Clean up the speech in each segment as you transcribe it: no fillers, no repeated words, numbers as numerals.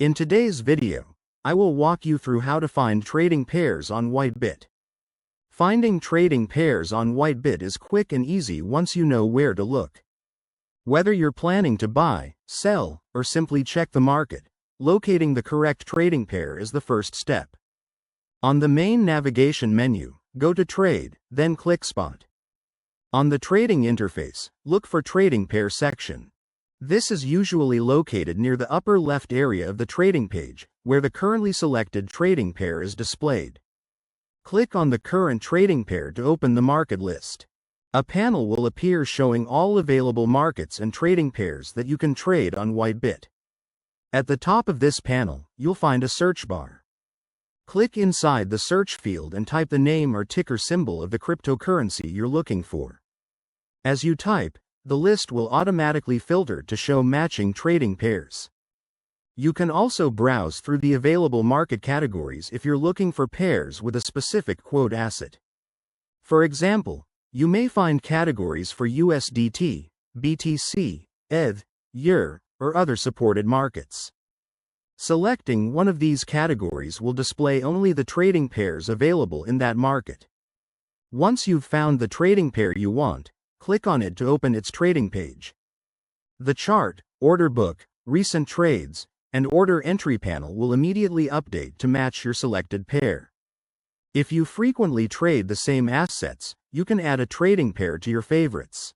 In today's video, I will walk you through how to find trading pairs on WhiteBIT. Finding trading pairs on WhiteBIT is quick and easy once you know where to look. Whether you're planning to buy, sell, or simply check the market, locating the correct trading pair is the first step. On the main navigation menu, go to Trade, then click Spot. On the trading interface, look for Trading Pair section. This is usually located near the upper left area of the trading page, where the currently selected trading pair is displayed. Click on the current trading pair to open the market list. A panel will appear showing all available markets and trading pairs that you can trade on WhiteBIT. At the top of this panel, you'll find a search bar. Click inside the search field and type the name or ticker symbol of the cryptocurrency you're looking for. As you type, the list will automatically filter to show matching trading pairs. You can also browse through the available market categories if you're looking for pairs with a specific quote asset. For example, you may find categories for USDT, BTC, ETH, EUR, or other supported markets. Selecting one of these categories will display only the trading pairs available in that market. Once you've found the trading pair you want, click on it to open its trading page. The chart, order book, recent trades, and order entry panel will immediately update to match your selected pair. If you frequently trade the same assets, you can add a trading pair to your favorites.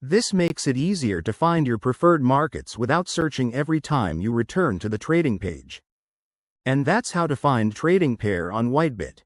This makes it easier to find your preferred markets without searching every time you return to the trading page. And that's how to find trading pair on WhiteBIT.